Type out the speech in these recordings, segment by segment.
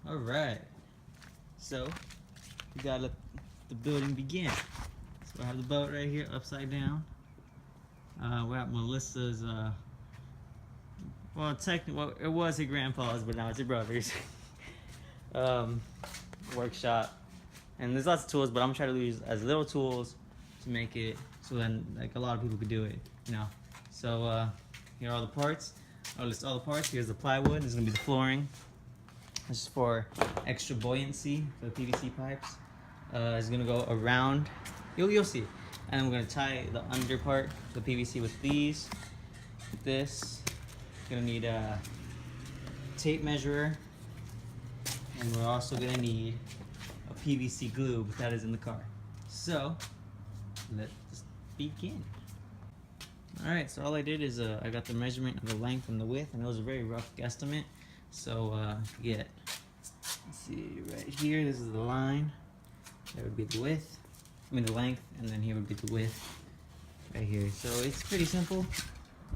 All right. So we gotta let the building begin. So I have the boat right here, upside down. We're at Melissa's. Well, it was her grandpa's, but now it's her brother's. Workshop. And there's lots of tools, but I'm trying to use as little tools to make it so then like a lot of people could do it, you know. So here are all the parts. I'll list all the parts. Here's the plywood. This is gonna be the flooring. This is for extra buoyancy for the PVC pipes. It's gonna go around. You'll see. And then we're gonna tie the under part, the PVC, with these. With this. Gonna need a tape measurer, and we're also gonna need a PVC glue, but that is in the car. So let's begin. All right, so all I did is I got the measurement of the length and the width, and it was a very rough guesstimate. So let's see, right here, this is the line. That would be the width. I mean the length, and then here would be the width right here. So it's pretty simple.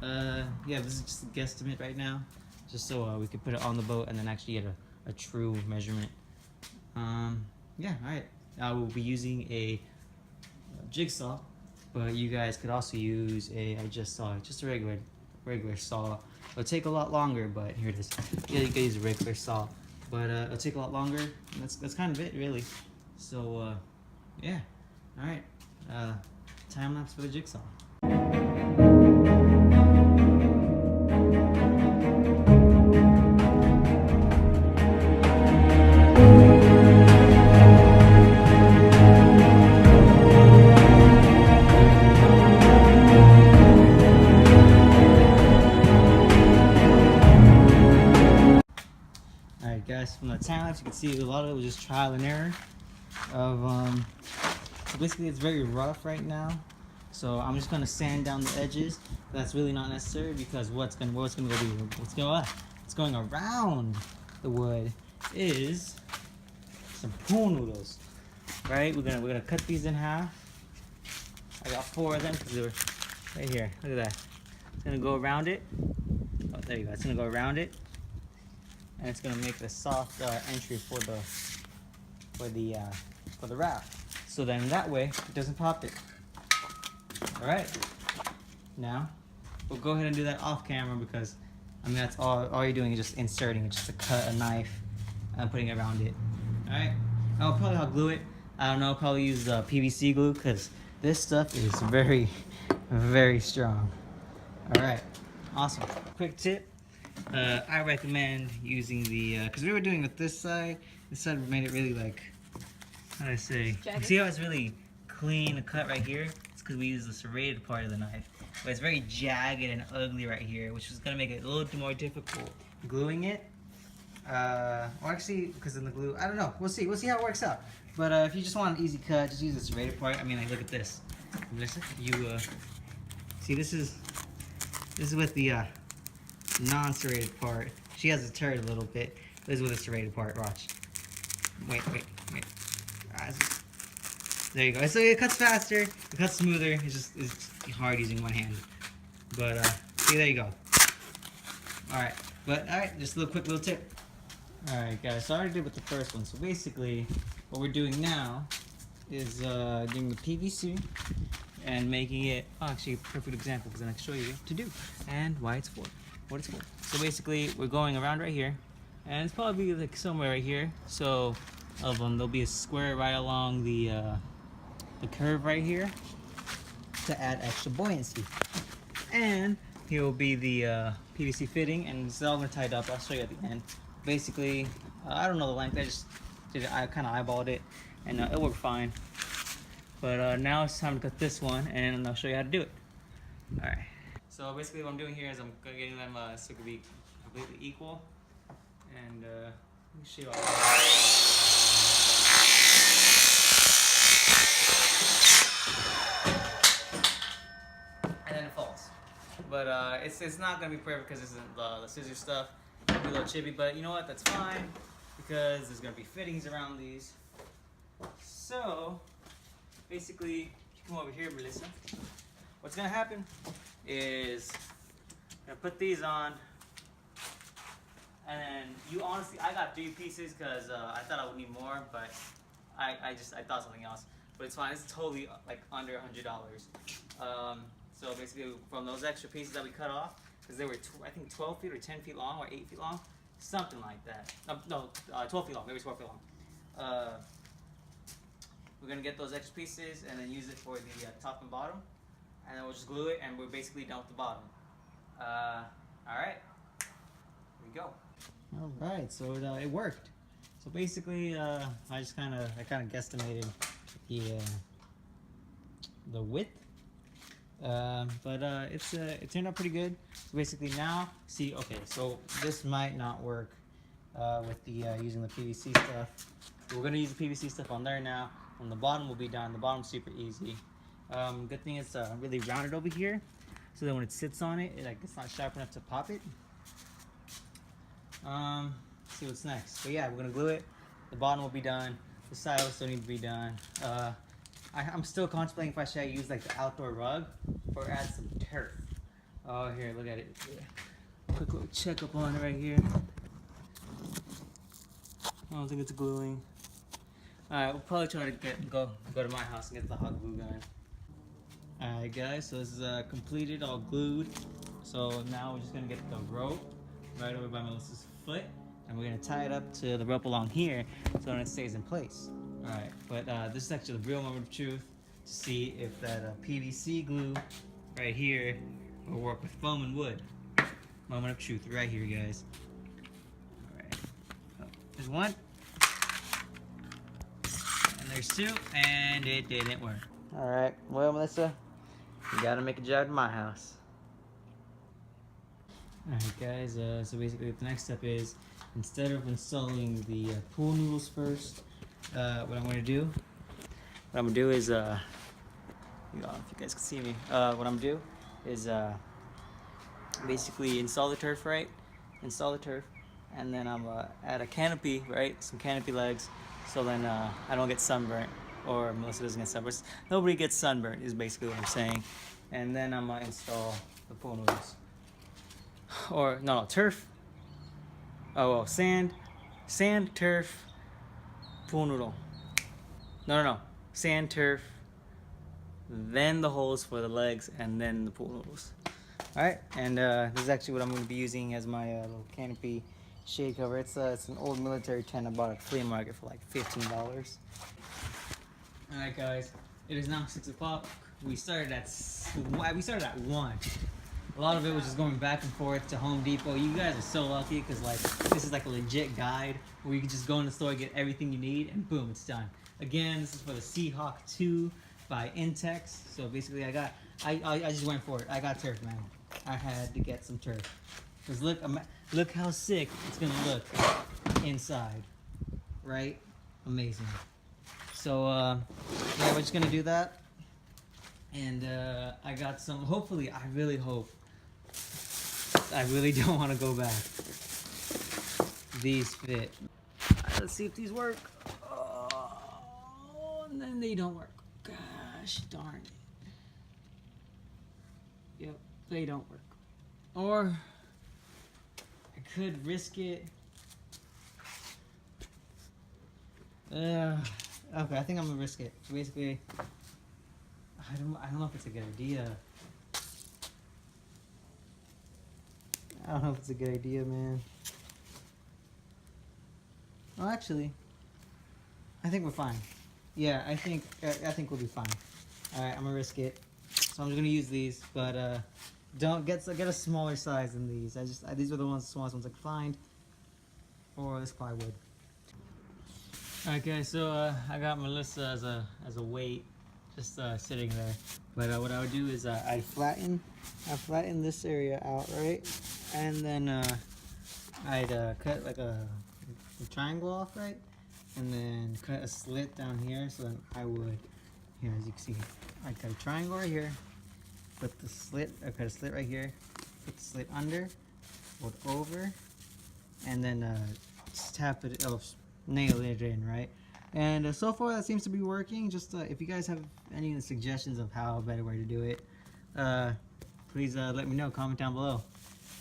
Yeah, this is just a guesstimate right now, just so we could put it on the boat and then actually get a true measurement. Yeah, all right. I will be using a jigsaw, but you guys could also use I just saw it, just a regular saw. It'll take a lot longer, but here it is. Yeah, you can use a regular saw, but it'll take a lot longer. And that's kind of it, really. So yeah, all right. Time lapse for the jigsaw. Guys, from the time lapse you can see a lot of it was just trial and error of so basically it's very rough right now, so I'm just gonna sand down the edges. That's really not necessary because what's going around the wood is some pool noodles, right? We're gonna cut these in half. I got 4 of them because they were right here. Look at that. It's gonna go around it. Oh, there you go. It's gonna go around it. And it's gonna make the soft entry for the raft. So then that way it doesn't pop it. All right. Now we'll go ahead and do that off camera because I mean that's all you're doing is just inserting it, just to cut a knife and putting it around it. All right. I'll glue it. I don't know. I'll probably use PVC glue because this stuff is very, very strong. All right. Awesome. Quick tip. I recommend using the, because we were doing it this side made it really like, how do I say? You see how it's really clean a cut right here? It's because we use the serrated part of the knife. But it's very jagged and ugly right here, which is going to make it a little more difficult gluing it. Or actually, because in the glue, I don't know. We'll see how it works out. But if you just want an easy cut, just use the serrated part. I mean, like, look at this. Melissa, you, see, this is with the, non-serrated part. She has a turd a little bit. This is with a serrated part. Watch. Wait. There you go. So it cuts faster. It cuts smoother. It's hard using one hand. But see, there you go. All right. Just a quick little tip. All right, guys. So I already did with the first one. So basically, what we're doing now is doing the PVC and making it. Oh, actually, a perfect example because then I can show you what to do and why it's for. What it's for. So basically, we're going around right here, and it's probably like somewhere right here. So there'll be a square right along the curve right here to add extra buoyancy. And here will be the PVC fitting, and it's all gonna tied up. I'll show you at the end. Basically, I don't know the length. I kind of eyeballed it, and it worked fine. But now it's time to cut this one, and I'll show you how to do it. All right. So basically what I'm doing here is I'm getting them so it could be completely equal. And let me show you all. And then it falls. But it's not going to be perfect because this isn't the scissor stuff. It'll be a little chippy, but you know what? That's fine because there's going to be fittings around these. So basically, you come over here, Melissa. What's going to happen is I'm going to put these on And then you honestly, I got 3 pieces because I thought I would need more, but I thought something else. But it's fine. It's totally like under $100. So basically, from those extra pieces that we cut off, because they were I think 12 feet or 10 feet long or 8 feet long, something like that. No, 12 feet long. Maybe 12 feet long. We're gonna get those extra pieces and then use it for the top and bottom, and then we'll just glue it, and we're basically done with the bottom. All right, here we go. All right, so it worked. So basically, I kind of guesstimated the width, but it turned out pretty good. So basically now, see, okay, so this might not work with the using the PVC stuff. We're gonna use the PVC stuff on there now. On the bottom will be done. The bottom's super easy. Good thing it's really rounded over here, so that when it sits on it, it's not sharp enough to pop it. See what's next. But yeah, we're gonna glue it. The bottom will be done. The side will still need to be done. I'm still contemplating if I should use like the outdoor rug or add some turf. Oh, here, look at it. Yeah. Quick little check up on it right here. I don't think it's gluing. Alright, we'll probably try to go to my house and get the hot glue gun. Alright guys, so this is completed, all glued. So now we're just gonna get the rope right over by Melissa's foot, and we're gonna tie it up to the rope along here so that it stays in place. Alright, but this is actually the real moment of truth to see if that PVC glue right here will work with foam and wood. Moment of truth right here, guys. Alright, oh, there's one. There's 2, and it didn't work. Alright, well, Melissa, you gotta make a job in my house. Alright, guys, so basically the next step is, instead of installing the pool noodles first, what I'm gonna do is, if you guys can see me, what I'm gonna do is basically install the turf, right? Install the turf, and then I'm add a canopy, right? Some canopy legs. So then I don't get sunburnt, or Melissa doesn't get sunburnt. Nobody gets sunburnt is basically what I'm saying. And then I'm gonna install the pool noodles. Or no, turf. Oh, sand, turf, pool noodle. No. Sand, turf, then the holes for the legs, and then the pool noodles. All right, and this is actually what I'm gonna be using as my little canopy shade cover. It's an old military tent I bought at a flea market for like $15. Alright guys, it is now 6 o'clock. We started at 1. A lot of it was just going back and forth to Home Depot. You guys are so lucky because like this is like a legit guide where you can just go in the store, get everything you need, and boom, it's done. Again, this is for the SeaHawk 2 by Intex. So basically I just went for it. I got turf, man. I had to get some turf. Because look how sick it's gonna look inside, right? Amazing. So yeah, we're just gonna do that, and I got some. Hopefully, I really hope. I really don't want to go back. These fit. Let's see if these work. Oh, and then they don't work. Gosh darn it. Yep, they don't work. Or could risk it. Okay, I think I'm gonna risk it. So basically, I don't know if it's a good idea. I don't know if it's a good idea, man. Well, actually, I think we're fine. Yeah, I think we'll be fine. All right, I'm gonna risk it. So I'm just gonna use these, but don't get a smaller size than these. These are the smallest ones I could find for this plywood. Alright guys, so I got Melissa as a weight, just sitting there. But what I would do is I flatten this area out, right? And then I'd cut like a triangle off, right? And then cut a slit down here. So then I would, here as you can see, I cut a triangle right here. Put the slit, I cut a slit right here, put the slit under, fold over, and then just tap it, nail it in, right? And so far that seems to be working. Just if you guys have any suggestions of how a better way to do it, please let me know, comment down below.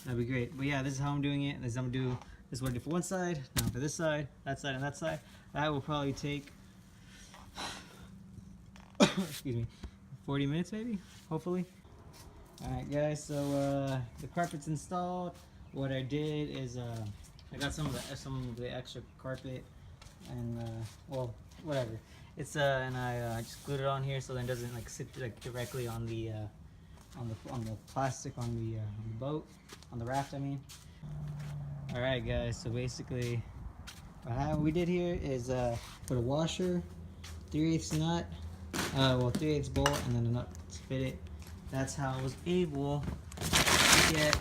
That'd be great. But yeah, this is how I'm doing it. This is how I'm gonna do This is what I do for one side, now for this side, and that side. That will probably take, excuse me, 40 minutes maybe, hopefully. Alright guys, so the carpet's installed. What I did is I got some of the extra carpet and well, whatever. It's and I just glued it on here so then it doesn't like sit like directly on the plastic on the boat, on the raft I mean. Alright guys, so basically what we did here is put a washer, 3/8 nut, well 3/8 bolt, and then a nut to fit it. That's how I was able to get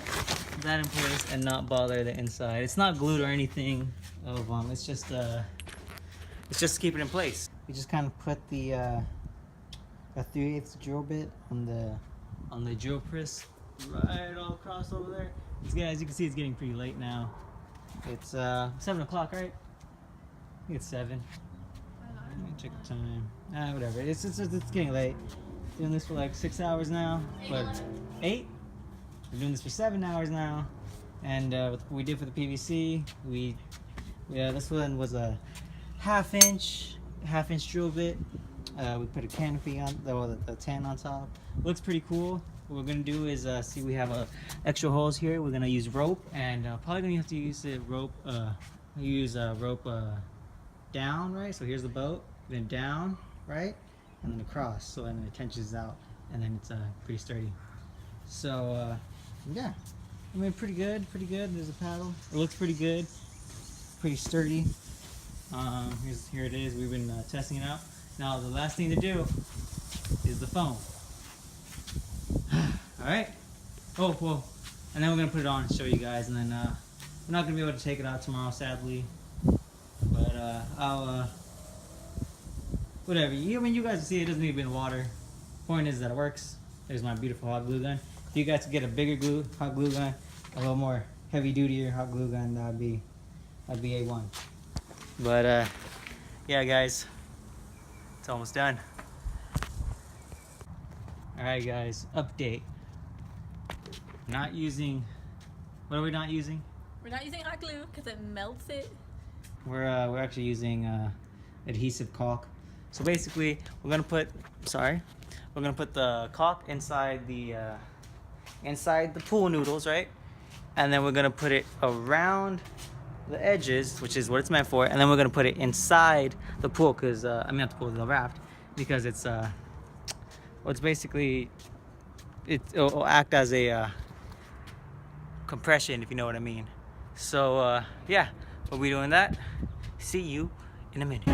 that in place and not bother the inside. It's not glued or anything of it's just to keep it in place. We just kind of put the a 3/8 drill bit on the drill press right all across over there. As you can see, it's getting pretty late now. It's 7 o'clock, right? I think it's 7. Let me check the time. Whatever. It's getting late. Doing this for like 6 hours now. But 8? We're doing this for 7 hours now. And what we did for the PVC, this one was a half inch drill bit. We put a canopy on the tan on top. Looks pretty cool. What we're gonna do is see, we have extra holes here. We're gonna use rope, and probably gonna have to use the rope. Rope down, right? So here's the boat, then down, right, and then across. So then it tensions out, and then it's pretty sturdy. So yeah, I mean pretty good, pretty good. There's a paddle. It looks pretty good, pretty sturdy. Here it is. We've been testing it out. Now the last thing to do is the foam. Alright. Oh, well. And then we're going to put it on and show you guys. And then we're not going to be able to take it out tomorrow, sadly. But I'll, whatever. I mean, you guys see it doesn't need to be in water. Point is that it works. There's my beautiful hot glue gun. If you guys could get a bigger hot glue gun, a little more heavy duty hot glue gun, that'd be A1. But yeah, guys, it's almost done. Alright guys, update. Not using, what are we not using? We're not using hot glue because it melts it. We're actually using adhesive caulk. So basically, we're gonna put the caulk inside the pool noodles, right? And then we're gonna put it around the edges, which is what it's meant for, and then we're gonna put it inside the pool, because I mean not the pool, the raft, because it's well, it's basically it'll act as a compression, if you know what I mean. So yeah, we'll be doing that. See you in a minute.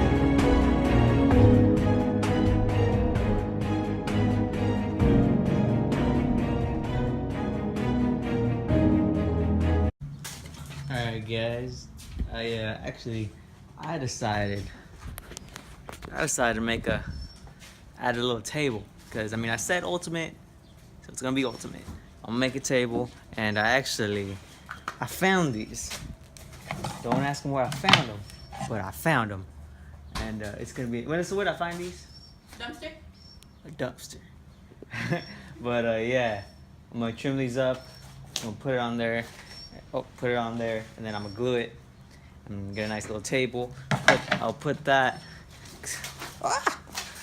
Alright guys, I decided to add a little table, because I mean I said ultimate, so it's gonna be ultimate. I'm gonna make a table, and I found these. Don't ask me where I found them, but I found them, and it's gonna be. Where did I find these? Dumpster. A dumpster. But yeah, I'm gonna trim these up. I'm gonna put it on there. Oh, put it on there, and then I'm gonna glue it and get a nice little table. I'll put that.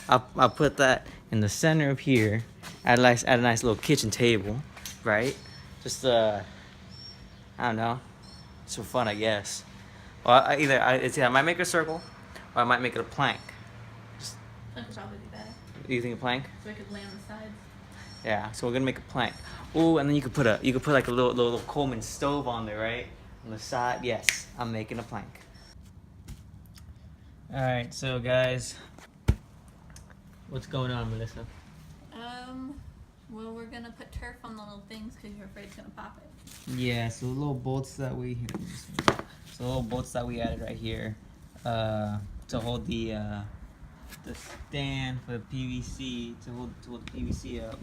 I'll put that in the center of here. Add a nice little kitchen table, right? Just I don't know, it's for fun, I guess. Well, I might make it a circle, or I might make it a plank. Plank would probably be better. You think a plank? So I could lay on the sides. Yeah, so we're gonna make a plank. Ooh, and then you could put like a little Coleman stove on there, right? On the side. Yes, I'm making a plank. All right, so guys, what's going on, Melissa? Well, we're gonna put turf on the little things because you're afraid it's gonna pop it. Yeah, so the little bolts that we added right here to hold the stand for the PVC, to hold the PVC up.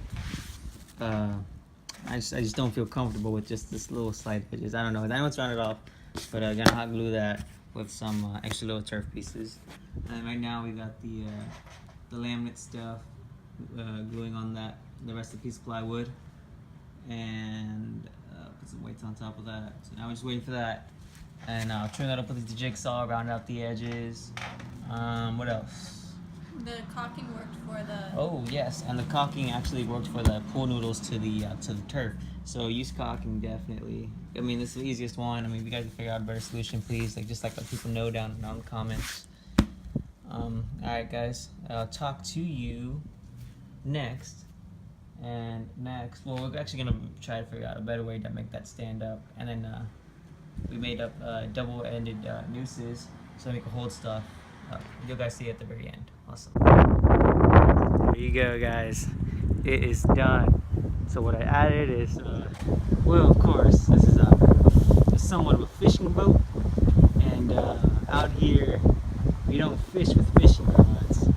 I just don't feel comfortable with just this little slight edges. I don't know. I know it's rounded off, but I'm gonna hot glue that with some extra little turf pieces. And right now we got the laminate stuff gluing on the rest of the piece of plywood, and put some weights on top of that. So now we're just waiting for that. And I'll trim that up with the jigsaw, round out the edges. What else? The caulking worked for the. Oh yes, and the caulking actually worked for the pool noodles to the turf. So use caulking definitely. I mean, this is the easiest one. I mean, if you guys can figure out a better solution, please. Like just like let people know down in the comments. All right, guys. I'll talk to you next. And next, well, we're actually gonna try to figure out a better way to make that stand up. And then we made up double-ended nooses so we can hold stuff. You'll guys see it at the very end. Awesome. There you go, guys. It is done. So what I added is, well, of course, this is somewhat of a fishing boat. And out here, we don't fish with fishing rods.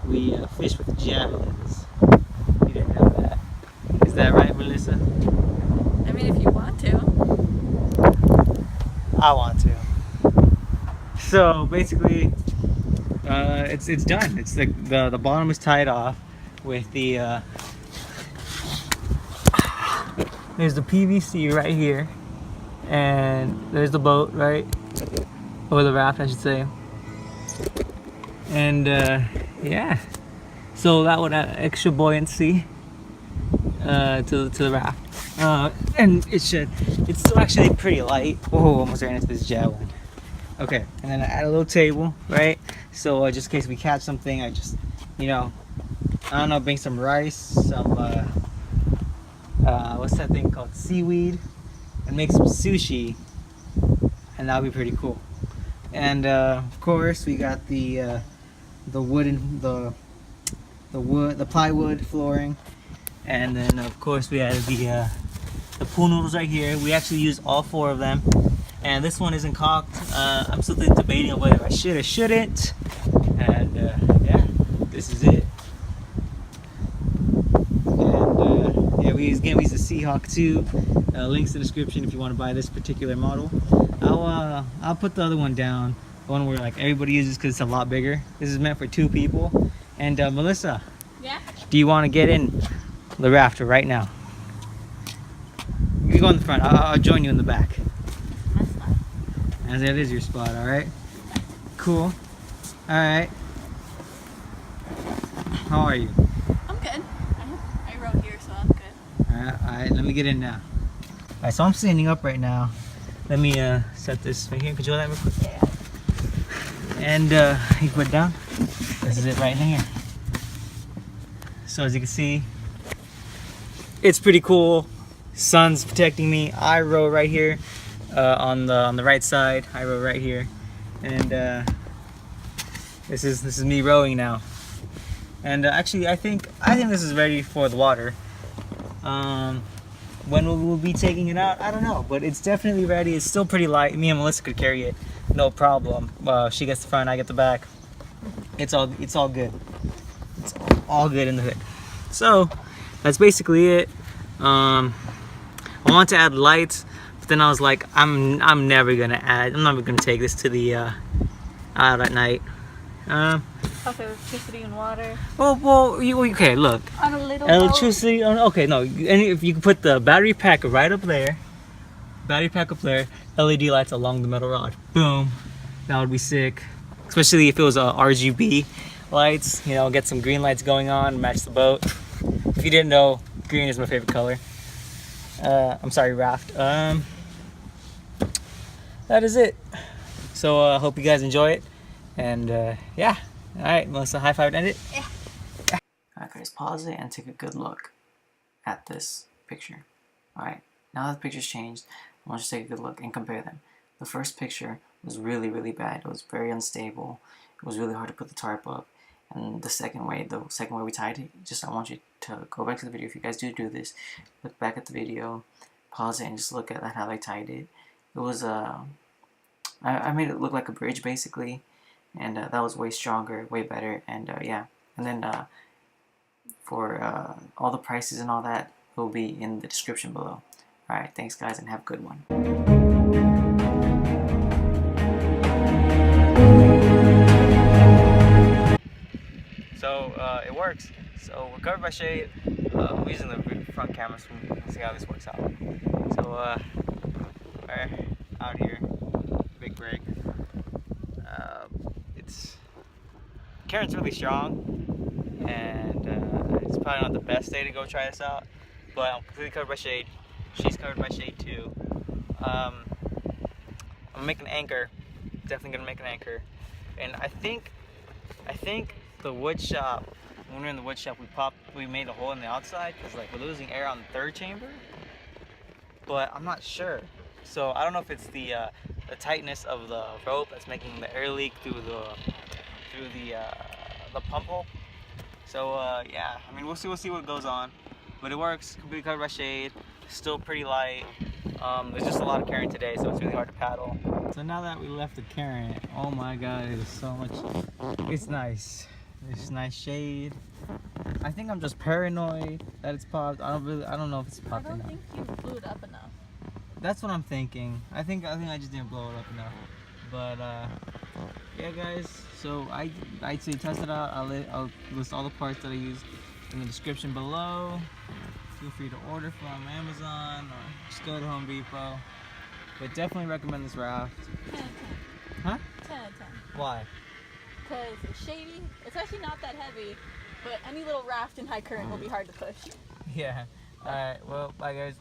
We fish with javelins. You didn't know that. Is that right, Melissa? I mean, if you want to. I want to. So basically, it's done. It's the bottom is tied off with the there's the PVC right here, and there's the boat, right, or the raft, I should say. And yeah, so that would add extra buoyancy to the raft. And it's still actually pretty light. Oh, almost ran into this javelin. Okay, and then I add a little table, right? So just in case we catch something, I just, you know, I don't know, bring some rice, some what's that thing called, seaweed, and make some sushi, and that'll be pretty cool. And of course, we got the plywood flooring, and then of course we added the pool noodles right here. We actually used all 4 of them, and this one isn't caulked. I'm still debating on whether I should or shouldn't. And yeah, this is it. And yeah, we use the SeaHawk too. Links in the description if you want to buy this particular model. I'll put the other one down, the one where like everybody uses because it's a lot bigger. This is meant for 2 people. And Melissa, Yeah. do you want to get in the rafter right now? You go in the front. I'll join you in the back. My spot. And that is your spot. All right. Cool. All right. How are you? I'm good. I wrote here, so I'm good. All right. Let me get in now. All right. So I'm standing up right now. Let me set this right here. Could you hold that real quick? Yeah. And you put it down. This is it right in here. So as you can see, it's pretty cool. Sun's protecting me. I row right here on the right side. I row right here, and this is me rowing now. And actually, I think this is ready for the water. When we'll be taking it out, I don't know, but it's definitely ready. It's still pretty light. Me and Melissa could carry it, no problem. She gets the front, I get the back. It's all good. It's all good in the hood. So that's basically it. I want to add lights, but then I was like, I'm never gonna take this to the out at night. Off electricity and water. Well, okay, look. On a little Electricity. Okay, no. If you can put the battery pack right up there, LED lights along the metal rod. Boom. That would be sick. Especially if it was RGB lights. You know, get some green lights going on, match the boat. If you didn't know, green is my favorite color. I'm sorry, Raft. That is it. So I hope you guys enjoy it. And yeah. All right, Melissa, high five and end it. Yeah. All right, guys, pause it and take a good look at this picture. All right, now that the picture's changed, I want you to take a good look and compare them. The first picture was really, really bad. It was very unstable. It was really hard to put the tarp up. And the second way we tied it, I want you to go back to the video. If you guys do this, look back at the video, pause it, and just look at how I tied it. It was I made it look like a bridge basically, and that was way stronger, way better. And yeah, and then for all the prices and all that will be in the description below. Alright, thanks guys, and have a good one. So it works. So we're covered by shade. We're using the front camera so we can see how this works out. So we're out here. break. Current's really strong, and it's probably not the best day to go try this out. But I'm completely covered by shade. She's covered by shade too. I'm gonna make an anchor. Definitely gonna make an anchor. And I think the wood shop. When we were in the wood shop, we made a hole in the outside because like we're losing air on the third chamber. But I'm not sure. So I don't know if it's the tightness of the rope that's making the air leak through the pump hole. So yeah, I mean we'll see what goes on. But it works. Completely covered by shade. Still pretty light. There's just a lot of current today, so it's really hard to paddle. So now that we left the current, oh my god, it is so much. It's nice. It's nice shade. I think I'm just paranoid that it's popped. I don't know if it's popped or not. I don't think you blew it up enough. That's what I'm thinking. I think I just didn't blow it up enough. But yeah, guys. So I'd say test it out. I'll list all the parts that I used in the description below. Feel free to order from Amazon or just go to Home Depot. But definitely recommend this raft. 10 out of 10. Huh? 10 out of 10. Why? Because it's shady. It's actually not that heavy, but any little raft in high current will be hard to push. Yeah. Alright, well, bye guys.